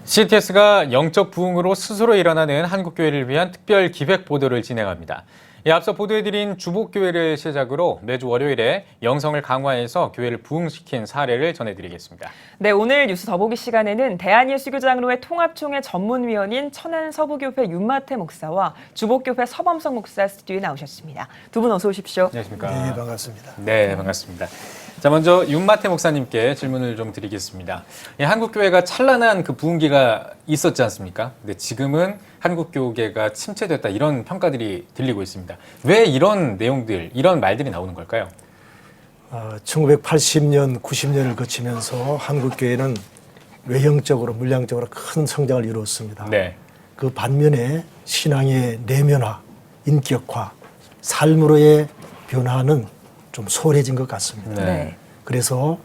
CTS가 영적 부흥으로 스스로 일어나는 한국교회를 위한 특별 기획 보도를 진행합니다. 앞서 보도해드린 주복교회를 시작으로 매주 월요일에 영성을 강화해서 교회를 부흥시킨 사례를 전해드리겠습니다. 네, 오늘 뉴스 더보기 시간에는 대한예수교장로회 통합총회 전문위원인 천안서부교회 윤마태 목사와 주복교회 서범석 목사 스튜디오에 나오셨습니다. 두 분 어서 오십시오. 안녕하십니까. 네, 반갑습니다. 네, 반갑습니다. 자, 먼저 윤마태 목사님께 질문을 좀 드리겠습니다. 한국교회가 찬란한 그 부흥기가 있었지 않습니까? 근데 지금은 한국교회가 침체됐다 이런 평가들이 들리고 있습니다. 왜 이런 내용들, 이런 말들이 나오는 걸까요? 1980년, 90년을 거치면서 한국교회는 외형적으로, 물량적으로 큰 성장을 이루었습니다. 네. 그 반면에 신앙의 내면화, 인격화, 삶으로의 변화는 좀 소홀해진 것 같습니다. 네. 그래서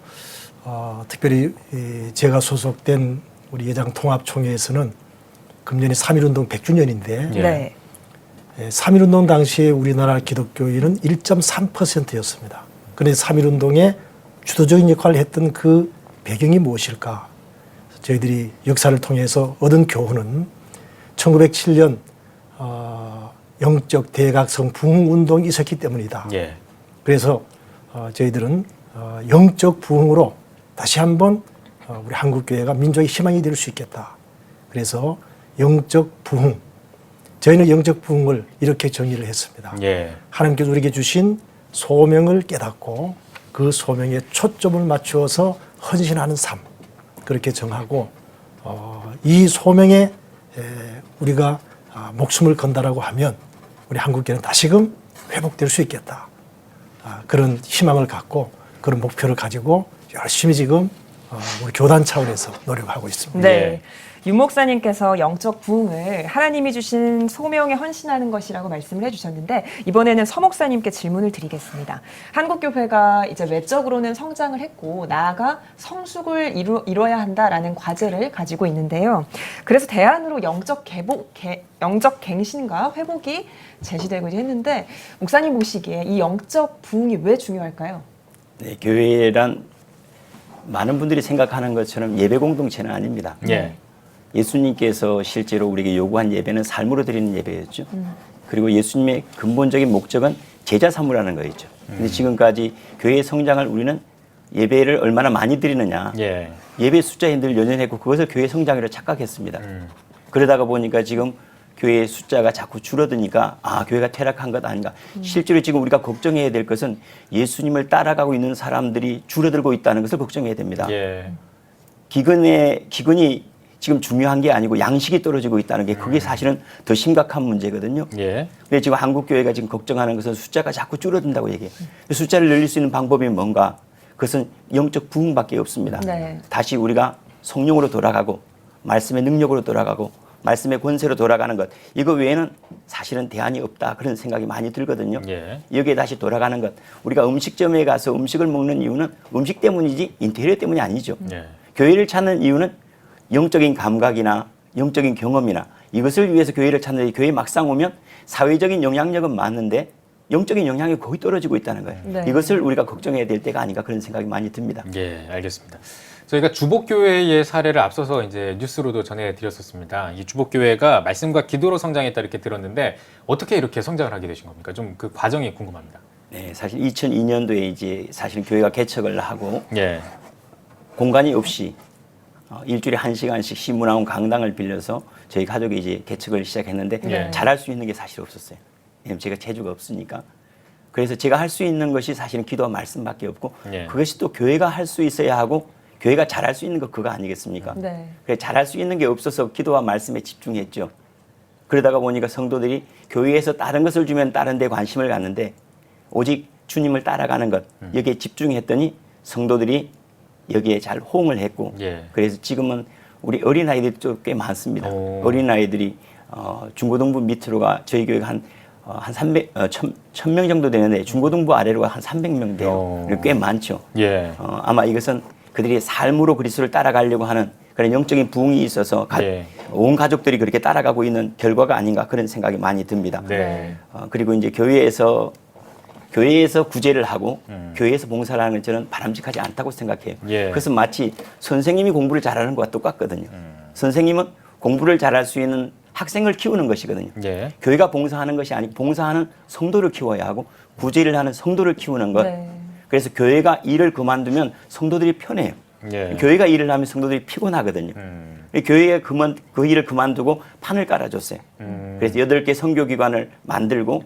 특별히 제가 소속된 우리 예장통합총회에서는 금년이 3.1운동 100주년인데 네. 3.1운동 당시에 우리나라 기독교인은 1.3%였습니다. 그런데 3.1운동에 주도적인 역할을 했던 그 배경이 무엇일까? 저희들이 역사를 통해서 얻은 교훈은 1907년 영적 대각성 부흥운동이 있었기 때문이다. 예. 그래서 저희들은 영적 부흥으로 다시 한번 우리 한국교회가 민족의 희망이 될 수 있겠다. 그래서 영적 부흥, 저희는 영적 부흥을 이렇게 정의를 했습니다. 예. 하나님께서 우리에게 주신 소명을 깨닫고 그 소명에 초점을 맞추어서 헌신하는 삶, 그렇게 정하고 이 소명에 우리가 목숨을 건다라고 하면 우리 한국교회는 다시금 회복될 수 있겠다. 그런 희망을 갖고 그런 목표를 가지고 열심히 지금 우리 교단 차원에서 노력하고 있습니다. 네. 윤 목사님께서 영적 부흥을 하나님이 주신 소명에 헌신하는 것이라고 말씀을 해주셨는데 이번에는 서 목사님께 질문을 드리겠습니다. 한국교회가 이제 외적으로는 성장을 했고 나아가 성숙을 이뤄야 한다라는 과제를 가지고 있는데요. 그래서 대안으로 영적 갱신과 회복이 제시되고 했는데 목사님 보시기에 이 영적 부흥이 왜 중요할까요? 네, 교회란 많은 분들이 생각하는 것처럼 예배 공동체는 아닙니다. 예. 예수님께서 실제로 우리에게 요구한 예배는 삶으로 드리는 예배였죠. 그리고 예수님의 근본적인 목적은 제자 삼으라는 거였죠. 근데 지금까지 교회의 성장을 우리는 예배를 얼마나 많이 드리느냐. 예. 예배 숫자에 늘 연연했고 그것을 교회 성장이라고 착각했습니다. 그러다가 보니까 지금 교회의 숫자가 자꾸 줄어드니까 교회가 퇴락한 것 아닌가. 실제로 지금 우리가 걱정해야 될 것은 예수님을 따라가고 있는 사람들이 줄어들고 있다는 것을 걱정해야 됩니다. 예. 기근이 지금 중요한 게 아니고 양식이 떨어지고 있다는 게 그게 사실은 더 심각한 문제거든요. 예. 그래서 지금 한국교회가 지금 걱정하는 것은 숫자가 자꾸 줄어든다고 얘기해요. 숫자를 늘릴 수 있는 방법이 뭔가? 그것은 영적 부흥밖에 없습니다. 네. 다시 우리가 성령으로 돌아가고 말씀의 능력으로 돌아가고 말씀의 권세로 돌아가는 것, 이거 외에는 사실은 대안이 없다 그런 생각이 많이 들거든요. 예. 여기에 다시 돌아가는 것, 우리가 음식점에 가서 음식을 먹는 이유는 음식 때문이지 인테리어 때문이 아니죠. 예. 교회를 찾는 이유는 영적인 감각이나 영적인 경험이나 이것을 위해서 교회를 찾는데 교회 막상 오면 사회적인 영향력은 많은데 영적인 영향이 거의 떨어지고 있다는 거예요. 네. 이것을 우리가 걱정해야 될 때가 아닌가 그런 생각이 많이 듭니다. 예, 알겠습니다. 저희가 주복교회의 사례를 앞서서 이제 뉴스로도 전해드렸었습니다. 이 주복교회가 말씀과 기도로 성장했다 이렇게 들었는데 어떻게 이렇게 성장을 하게 되신 겁니까? 좀 그 과정이 궁금합니다. 네, 사실 2002년도에 이제 사실 교회가 개척을 하고 예. 공간이 없이 일주일에 1시간씩 시문화원 강당을 빌려서 저희 가족이 이제 개척을 시작했는데 네. 잘할 수 있는 게 사실 없었어요. 왜냐면 제가 재주가 없으니까. 그래서 제가 할 수 있는 것이 사실은 기도와 말씀밖에 없고 예. 그것이 또 교회가 할 수 있어야 하고 교회가 잘할 수 있는 거 그거 아니겠습니까? 네. 그래서 잘할 수 있는 게 없어서 기도와 말씀에 집중했죠. 그러다가 보니까 성도들이 교회에서 다른 것을 주면 다른 데 관심을 갖는데 오직 주님을 따라가는 것 여기에 집중했더니 성도들이 여기에 잘 호응을 했고 예. 그래서 지금은 우리 어린아이들이 좀 꽤 많습니다. 오. 어린아이들이 중고등부 밑으로가 저희 교회가 한 1,000명 정도 되는데 중고등부 아래로가 한 300명 돼요. 꽤 많죠. 예. 아마 이것은 그들이 삶으로 그리스도를 따라가려고 하는 그런 영적인 부흥이 있어서 예. 온 가족들이 그렇게 따라가고 있는 결과가 아닌가 그런 생각이 많이 듭니다. 네. 그리고 이제 교회에서 구제를 하고 교회에서 봉사를 하는 건 저는 바람직하지 않다고 생각해요. 예. 그것은 마치 선생님이 공부를 잘하는 것과 똑같거든요. 선생님은 공부를 잘할 수 있는 학생을 키우는 것이거든요. 예. 교회가 봉사하는 것이 아니고 봉사하는 성도를 키워야 하고 구제를 하는 성도를 키우는 것. 네. 그래서 교회가 일을 그만두면 성도들이 편해요. 예. 교회가 일을 하면 성도들이 피곤하거든요. 교회가 그 일을 그만두고 판을 깔아줬어요. 그래서 8개 선교기관을 만들고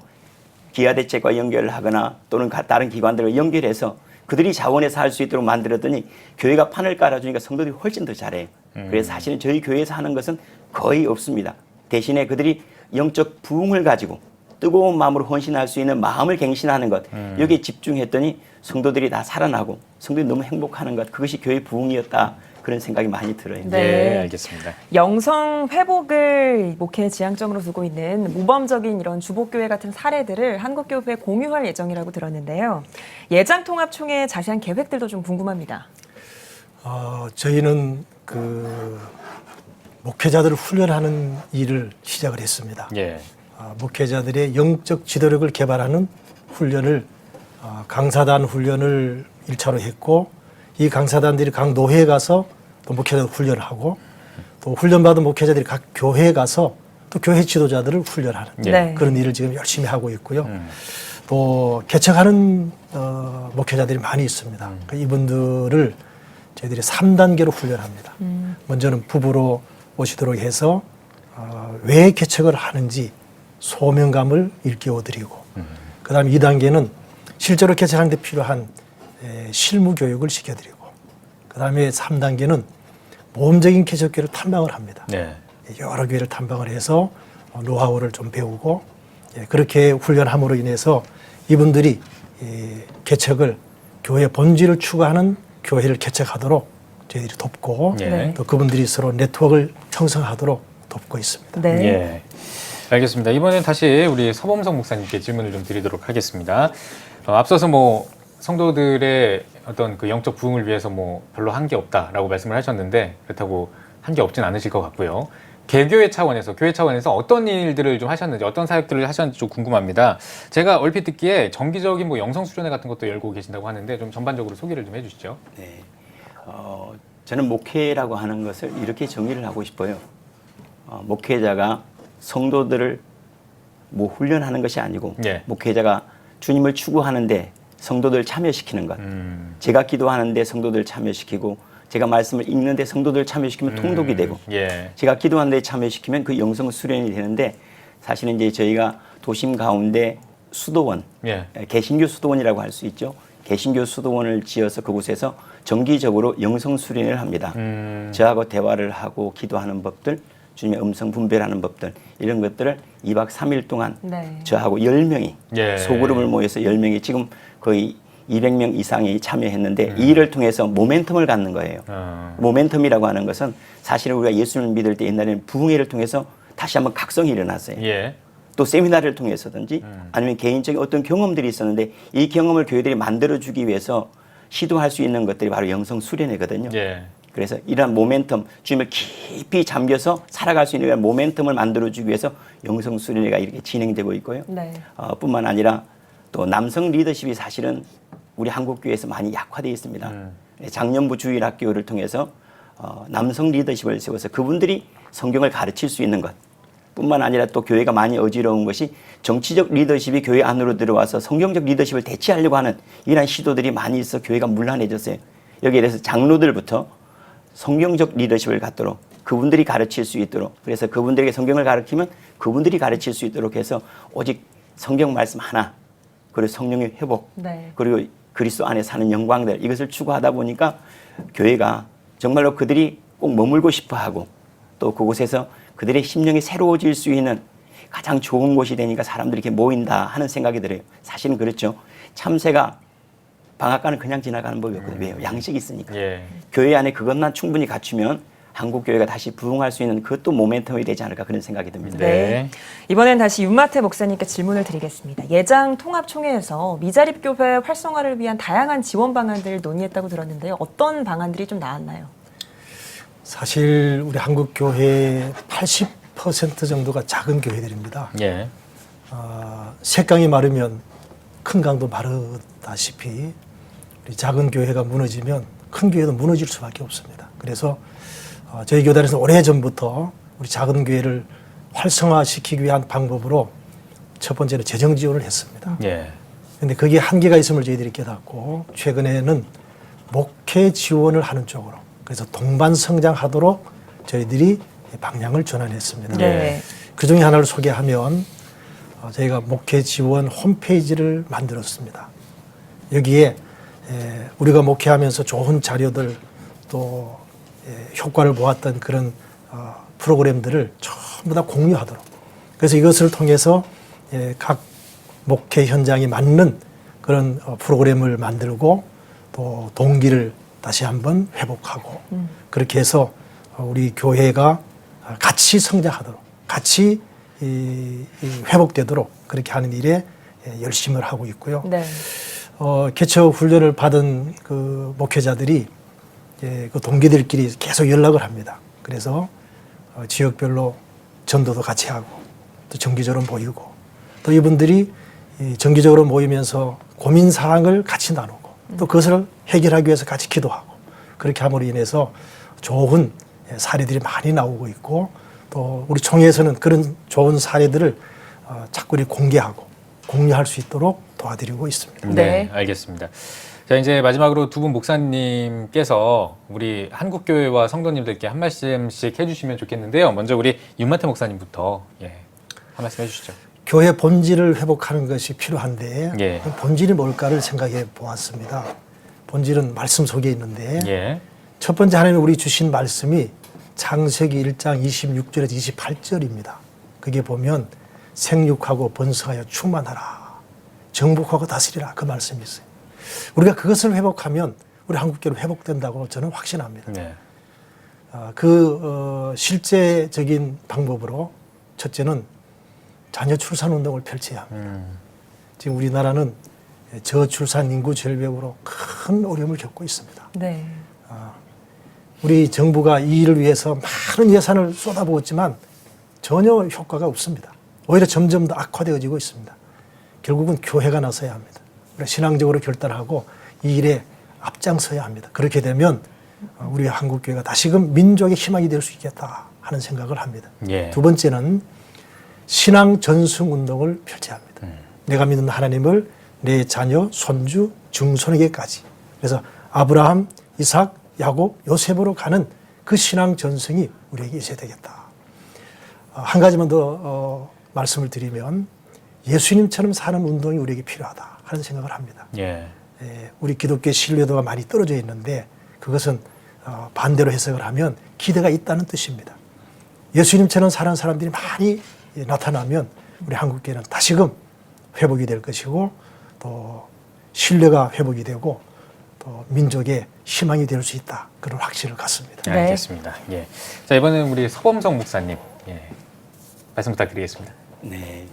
기아대책과 연결을 하거나 또는 다른 기관들과 연결해서 그들이 자원해서 할 수 있도록 만들었더니 교회가 판을 깔아주니까 성도들이 훨씬 더 잘해요. 그래서 사실은 저희 교회에서 하는 것은 거의 없습니다. 대신에 그들이 영적 부흥을 가지고 뜨거운 마음으로 헌신할 수 있는 마음을 갱신하는 것 여기에 집중했더니 성도들이 다 살아나고 성도들이 너무 행복하는 것 그것이 교회 부흥이었다 그런 생각이 많이 들어요. 네. 예, 알겠습니다. 영성 회복을 목회 지향점으로 두고 있는 모범적인 이런 주복교회 같은 사례들을 한국교회에 공유할 예정이라고 들었는데요. 예장통합총회 자세한 계획들도 좀 궁금합니다. 저희는 그 목회자들을 훈련하는 일을 시작을 했습니다. 예. 목회자들의 영적 지도력을 개발하는 훈련을 강사단 훈련을 1차로 했고 이 강사단들이 각 노회에 가서 또 목회자들 훈련을 하고 또 훈련받은 목회자들이 각 교회에 가서 또 교회 지도자들을 훈련하는 네. 그런 일을 지금 열심히 하고 있고요. 또 개척하는 목회자들이 많이 있습니다. 이분들을 저희들이 3단계로 훈련합니다. 먼저는 부부로 오시도록 해서 왜 개척을 하는지 소명감을 일깨워드리고 그 다음에 2단계는 실제로 개척하는 데 필요한 실무 교육을 시켜드리고 그 다음에 3단계는 모험적인 개척교회를 탐방을 합니다. 네. 여러 교회를 탐방을 해서 노하우를 좀 배우고 그렇게 훈련함으로 인해서 이분들이 개척을 교회 본질을 추구하는 교회를 개척하도록 저희들이 돕고 네. 또 그분들이 서로 네트워크를 형성하도록 돕고 있습니다. 네. 예. 알겠습니다. 이번엔 다시 우리 서범석 목사님께 질문을 좀 드리도록 하겠습니다. 앞서서 뭐 성도들의 어떤 그 영적 부흥을 위해서 뭐 별로 한 게 없다라고 말씀을 하셨는데 그렇다고 한 게 없진 않으실 것 같고요. 개교회 차원에서 교회 차원에서 어떤 일들을 좀 하셨는지 어떤 사역들을 하셨는지 좀 궁금합니다. 제가 얼핏 듣기에 정기적인 뭐 영성 수련회 같은 것도 열고 계신다고 하는데 좀 전반적으로 소개를 좀 해주시죠. 네. 저는 목회라고 하는 것을 이렇게 정의를 하고 싶어요. 목회자가 성도들을 뭐 훈련하는 것이 아니고 예. 목회자가 주님을 추구하는데 성도들 참여시키는 것. 제가 기도하는데 성도들 참여시키고 제가 말씀을 읽는데 성도들 참여시키면 통독이 되고 예. 제가 기도하는데 참여시키면 그 영성 수련이 되는데 사실은 이제 저희가 도심 가운데 수도원, 예. 개신교 수도원이라고 할 수 있죠. 개신교 수도원을 지어서 그곳에서 정기적으로 영성 수련을 합니다. 저하고 대화를 하고 기도하는 법들, 주님의 음성 분별하는 법들 이런 것들을 2박 3일 동안 네. 저하고 10명이 예. 소그룹을 모여서 10명이 지금 거의 200명 이상이 참여했는데 이 일을 통해서 모멘텀을 갖는 거예요. 모멘텀이라고 하는 것은 사실은 우리가 예수님을 믿을 때 옛날에는 부흥회를 통해서 다시 한번 각성이 일어났어요. 예. 또 세미나를 통해서든지 아니면 개인적인 어떤 경험들이 있었는데 이 경험을 교회들이 만들어주기 위해서 시도할 수 있는 것들이 바로 영성 수련회거든요. 예. 그래서 이러한 모멘텀, 주님을 깊이 잠겨서 살아갈 수 있는 모멘텀을 만들어주기 위해서 영성 수련회가 이렇게 진행되고 있고요. 네. 뿐만 아니라 또 남성 리더십이 사실은 우리 한국교회에서 많이 약화되어 있습니다. 작년부 주일학교를 통해서 남성 리더십을 세워서 그분들이 성경을 가르칠 수 있는 것 뿐만 아니라 또 교회가 많이 어지러운 것이 정치적 리더십이 교회 안으로 들어와서 성경적 리더십을 대체하려고 하는 이러한 시도들이 많이 있어 교회가 문란해졌어요. 여기에 대해서 장로들부터 성경적 리더십을 갖도록 그분들이 가르칠 수 있도록 그래서 그분들에게 성경을 가르치면 그분들이 가르칠 수 있도록 해서 오직 성경 말씀 하나 그리고 성령의 회복 네. 그리고 그리스도 안에 사는 영광들 이것을 추구하다 보니까 교회가 정말로 그들이 꼭 머물고 싶어하고 또 그곳에서 그들의 심령이 새로워질 수 있는 가장 좋은 곳이 되니까 사람들이 이렇게 모인다 하는 생각이 들어요. 사실은 그렇죠. 참새가 방앗간을 그냥 지나가는 법이 없거든요. 왜요? 양식이 있으니까. 예. 교회 안에 그것만 충분히 갖추면 한국교회가 다시 부흥할 수 있는 그것도 모멘텀이 되지 않을까 그런 생각이 듭니다. 네. 이번엔 다시 윤마태 목사님께 질문을 드리겠습니다. 예장 통합총회에서 미자립교회 활성화를 위한 다양한 지원 방안들을 논의했다고 들었는데요. 어떤 방안들이 좀 나왔나요? 사실 우리 한국 교회 80% 정도가 작은 교회들입니다. 예. 색강이 마르면 큰 강도 마르다시피 우리 작은 교회가 무너지면 큰 교회도 무너질 수밖에 없습니다. 그래서 저희 교단에서 오래전부터 우리 작은 교회를 활성화시키기 위한 방법으로 첫 번째는 재정 지원을 했습니다. 예. 그런데 거기에 한계가 있음을 저희들이 깨닫고 최근에는 목회 지원을 하는 쪽으로 그래서 동반 성장하도록 저희들이 방향을 전환했습니다. 네. 그 중에 하나를 소개하면 저희가 목회 지원 홈페이지를 만들었습니다. 여기에 우리가 목회하면서 좋은 자료들 또 효과를 보았던 그런 프로그램들을 전부 다 공유하도록 그래서 이것을 통해서 각 목회 현장에 맞는 그런 프로그램을 만들고 또 동기를 다시 한번 회복하고 그렇게 해서 우리 교회가 같이 성장하도록 같이 회복되도록 그렇게 하는 일에 열심을 하고 있고요. 네. 개척 훈련을 받은 그 목회자들이 그 동기들끼리 계속 연락을 합니다. 그래서 지역별로 전도도 같이 하고 또 정기적으로 모이고 또 이분들이 정기적으로 모이면서 고민 사항을 같이 나누고 또 그것을 해결하기 위해서 같이 기도하고 그렇게 함으로 인해서 좋은 사례들이 많이 나오고 있고 또 우리 총회에서는 그런 좋은 사례들을 자꾸 공개하고 공유할 수 있도록 도와드리고 있습니다. 네, 네. 알겠습니다. 자, 이제 마지막으로 두 분 목사님께서 우리 한국교회와 성도님들께 한 말씀씩 해주시면 좋겠는데요. 먼저 우리 윤마태 목사님부터 한 말씀 해주시죠. 교회 본질을 회복하는 것이 필요한데 예. 본질이 뭘까를 생각해 보았습니다. 본질은 말씀 속에 있는데 예. 첫 번째 하나님 우리 주신 말씀이 창세기 1장 26절에서 28절입니다. 그게 보면 생육하고 번성하여 충만하라. 정복하고 다스리라. 그 말씀이 있어요. 우리가 그것을 회복하면 우리 한국교회는 회복된다고 저는 확신합니다. 네. 실제적인 방법으로 첫째는 자녀 출산 운동을 펼쳐야 합니다. 지금 우리나라는 저출산 인구 절벽으로 큰 어려움을 겪고 있습니다. 네. 우리 정부가 이 일을 위해서 많은 예산을 쏟아부었지만 전혀 효과가 없습니다. 오히려 점점 더 악화되어지고 있습니다. 결국은 교회가 나서야 합니다. 우리가 신앙적으로 결단하고 이 일에 앞장서야 합니다. 그렇게 되면 우리 한국교회가 다시금 민족의 희망이 될 수 있겠다 하는 생각을 합니다. 예. 두 번째는 신앙 전승 운동을 펼쳐야 합니다. 내가 믿는 하나님을 내 자녀, 손주, 증손에게까지. 그래서 아브라함, 이삭, 야곱, 요셉으로 가는 그 신앙 전승이 우리에게 있어야 되겠다. 한 가지만 더 말씀을 드리면 예수님처럼 사는 운동이 우리에게 필요하다 하는 생각을 합니다. 예. 우리 기독교의 신뢰도가 많이 떨어져 있는데 그것은 반대로 해석을 하면 기대가 있다는 뜻입니다. 예수님처럼 사는 사람들이 많이 나타나면 우리 한국교회는 다시금 회복이 될 것이고 또 신뢰가 회복이 되고 또 민족의 희망이 될 수 있다. 그런 확신을 갖습니다. 네. 알겠습니다. 예. 자, 이번에는 우리 서범성 목사님 말씀 부탁드리겠습니다. 네.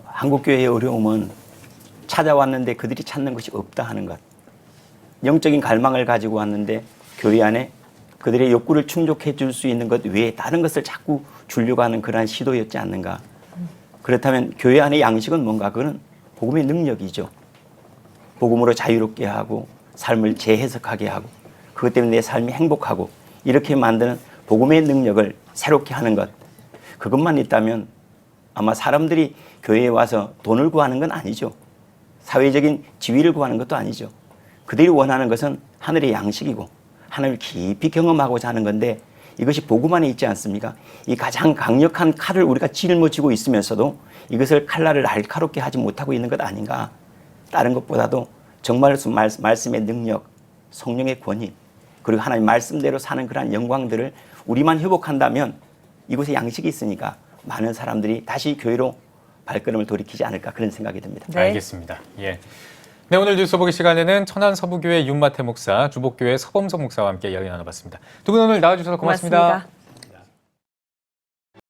한국교회의 어려움은 찾아왔는데 그들이 찾는 것이 없다 하는 것. 영적인 갈망을 가지고 왔는데 교회 안에 그들의 욕구를 충족해 줄 수 있는 것 외에 다른 것을 자꾸 주려고 하는 그러한 시도였지 않는가. 그렇다면 교회 안의 양식은 뭔가? 그거는 복음의 능력이죠. 복음으로 자유롭게 하고 삶을 재해석하게 하고 그것 때문에 내 삶이 행복하고 이렇게 만드는 복음의 능력을 새롭게 하는 것. 그것만 있다면 아마 사람들이 교회에 와서 돈을 구하는 건 아니죠. 사회적인 지위를 구하는 것도 아니죠. 그들이 원하는 것은 하늘의 양식이고 하나님을 깊이 경험하고자 하는 건데 이것이 복음 안에 있지 않습니까? 이 가장 강력한 칼을 우리가 짊어지고 있으면서도 이것을 칼날을 날카롭게 하지 못하고 있는 것 아닌가. 다른 것보다도 정말 말씀의 능력, 성령의 권위 그리고 하나님 말씀대로 사는 그러한 영광들을 우리만 회복한다면 이곳에 양식이 있으니까 많은 사람들이 다시 교회로 발걸음을 돌이키지 않을까 그런 생각이 듭니다. 네. 알겠습니다. 예. 네, 오늘 뉴스 보기 시간에는 천안 서부교회 윤마태 목사, 주복교회 서범석 목사와 함께 이야기 나눠봤습니다. 두 분 오늘 나와주셔서 고맙습니다. 고맙습니다.